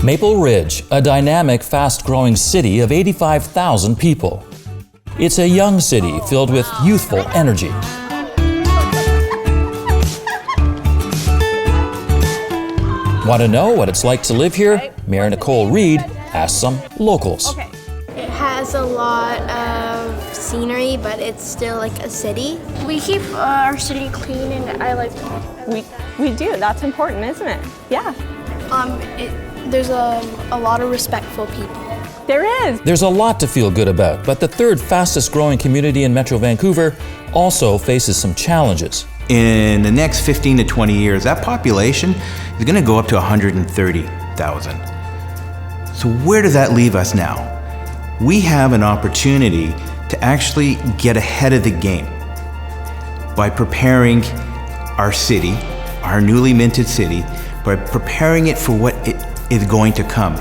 Maple Ridge, a dynamic, fast-growing city of 85,000 people. It's a young city filled with youthful energy. Want to know what it's like to live here? Mayor Nicole Reed asked some locals. It has a lot of scenery, but it's still like a city. We keep our city clean, and I like it. We do. That's important, isn't it? Yeah. There's a lot of respectful people. There is. There's a lot to feel good about, but the third fastest growing community in Metro Vancouver also faces some challenges. In the next 15 to 20 years, that population is going to go up to 130,000. So where does that leave us now? We have an opportunity to actually get ahead of the game by preparing our city, our newly minted city, by preparing it for what it is going to come.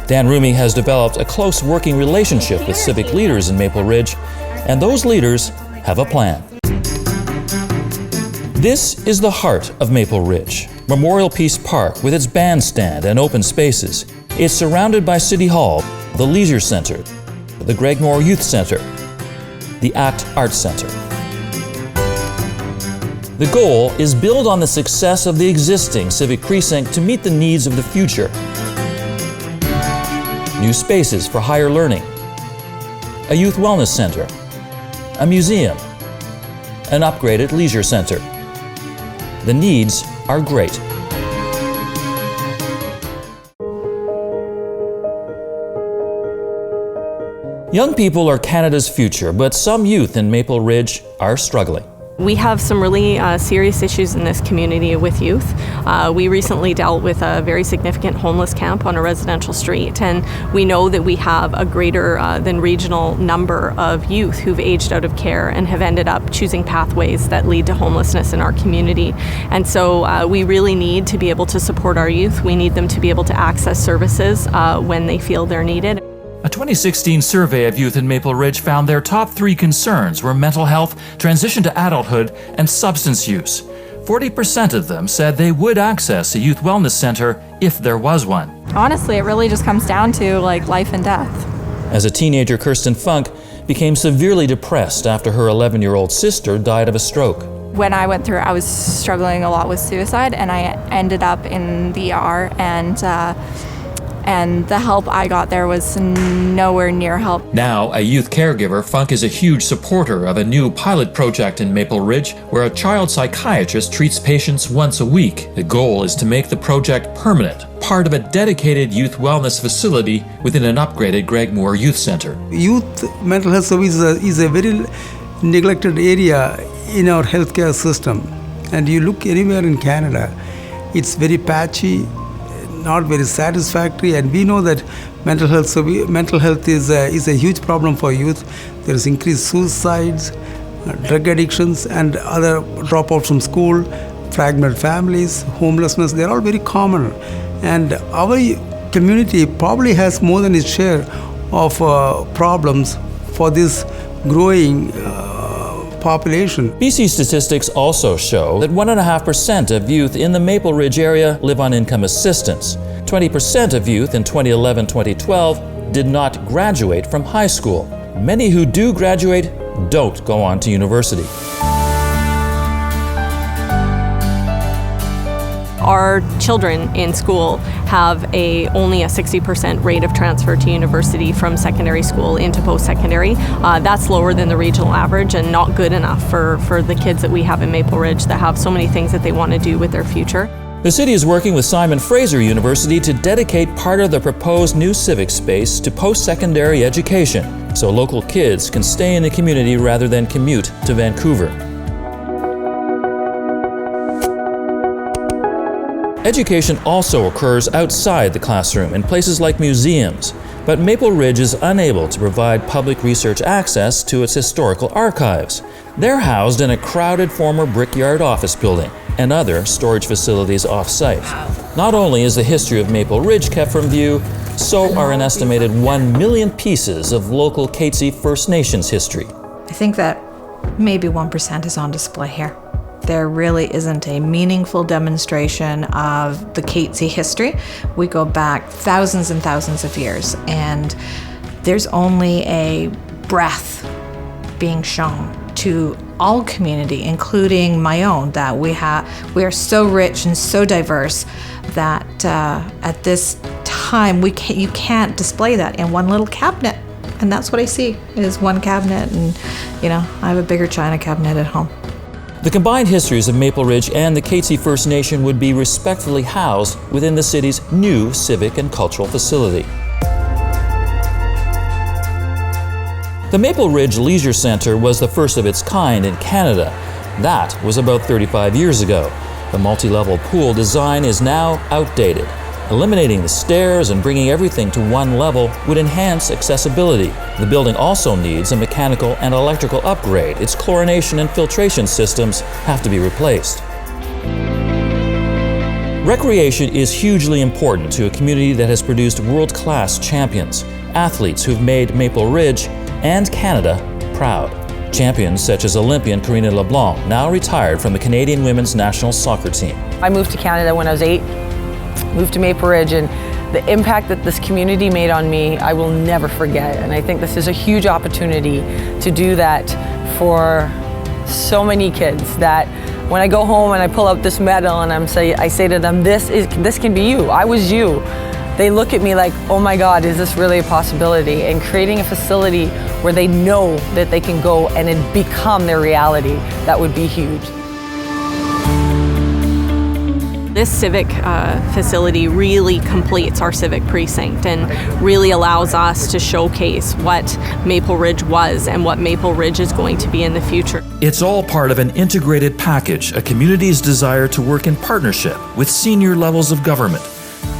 Dan Rumi has developed a close working relationship with civic leaders in Maple Ridge, and those leaders have a plan. This is the heart of Maple Ridge, Memorial Peace Park with its bandstand and open spaces. It's surrounded by City Hall, the Leisure Center, the Greg Moore Youth Center, the ACT Arts Center. The goal is build on the success of the existing civic precinct to meet the needs of the future. New spaces for higher learning, a youth wellness center, a museum, an upgraded leisure center. The needs are great. Young people are Canada's future, but some youth in Maple Ridge are struggling. We have some really serious issues in this community with youth. We recently dealt with a very significant homeless camp on a residential street, and we know that we have a greater than regional number of youth who've aged out of care and have ended up choosing pathways that lead to homelessness in our community. And so we really need to be able to support our youth. We need them to be able to access services when they feel they're needed. A 2016 survey of youth in Maple Ridge found their top 3 concerns were mental health, transition to adulthood, and substance use. 40% of them said they would access a youth wellness center if there was one. Honestly, it really just comes down to life and death. As a teenager, Kirsten Funk became severely depressed after her 11-year-old sister died of a stroke. When I went through, I was struggling a lot with suicide, and I ended up in the ER, and the help I got there was nowhere near help. Now a youth caregiver, Funk is a huge supporter of a new pilot project in Maple Ridge where a child psychiatrist treats patients once a week. The goal is to make the project permanent, part of a dedicated youth wellness facility within an upgraded Greg Moore Youth Center. Youth mental health service is a very neglected area in our healthcare system. And you look anywhere in Canada, it's very patchy, not very satisfactory, and we know that mental health is a huge problem for youth. There is increased suicides, drug addictions, and other dropouts from school, fragmented families, homelessness. They're all very common, and our community probably has more than its share of problems for this growing population. BC statistics also show that 1.5% of youth in the Maple Ridge area live on income assistance. 20% of youth in 2011-2012 did not graduate from high school. Many who do graduate don't go on to university. Our children in school have only a 60% rate of transfer to university from secondary school into post-secondary. That's lower than the regional average and not good enough for the kids that we have in Maple Ridge that have so many things that they want to do with their future. The city is working with Simon Fraser University to dedicate part of the proposed new civic space to post-secondary education, so local kids can stay in the community rather than commute to Vancouver. Education also occurs outside the classroom in places like museums, but Maple Ridge is unable to provide public research access to its historical archives. They're housed in a crowded former brickyard office building and other storage facilities off-site. Not only is the history of Maple Ridge kept from view, so are an estimated 1 million pieces of local Katzie First Nations history. I think that maybe 1% is on display here. There really isn't a meaningful demonstration of the Catesy history. We go back thousands and thousands of years, and there's only a breath being shown to all community, including my own, that we are so rich and so diverse that at this time you can't display that in one little cabinet. And that's what I see is one cabinet, and I have a bigger china cabinet at home. The combined histories of Maple Ridge and the Catesy First Nation would be respectfully housed within the city's new Civic and Cultural Facility. The Maple Ridge Leisure Centre was the first of its kind in Canada. That was about 35 years ago. The multi-level pool design is now outdated. Eliminating the stairs and bringing everything to one level would enhance accessibility. The building also needs a mechanical and electrical upgrade. Its chlorination and filtration systems have to be replaced. Recreation is hugely important to a community that has produced world-class champions, athletes who've made Maple Ridge and Canada proud. Champions such as Olympian Karina LeBlanc, now retired from the Canadian women's national soccer team. I moved to Canada when I was 8. Moved to Maple Ridge, and the impact that this community made on me, I will never forget. And I think this is a huge opportunity to do that for so many kids, that when I go home and I pull out this medal and I say to them, this can be you, I was you. They look at me like, oh my God, is this really a possibility? And creating a facility where they know that they can go and it become their reality, that would be huge. This civic facility really completes our civic precinct and really allows us to showcase what Maple Ridge was and what Maple Ridge is going to be in the future. It's all part of an integrated package, a community's desire to work in partnership with senior levels of government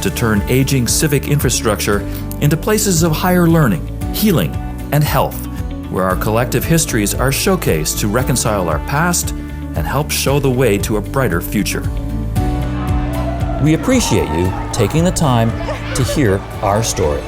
to turn aging civic infrastructure into places of higher learning, healing, and health, where our collective histories are showcased to reconcile our past and help show the way to a brighter future. We appreciate you taking the time to hear our story.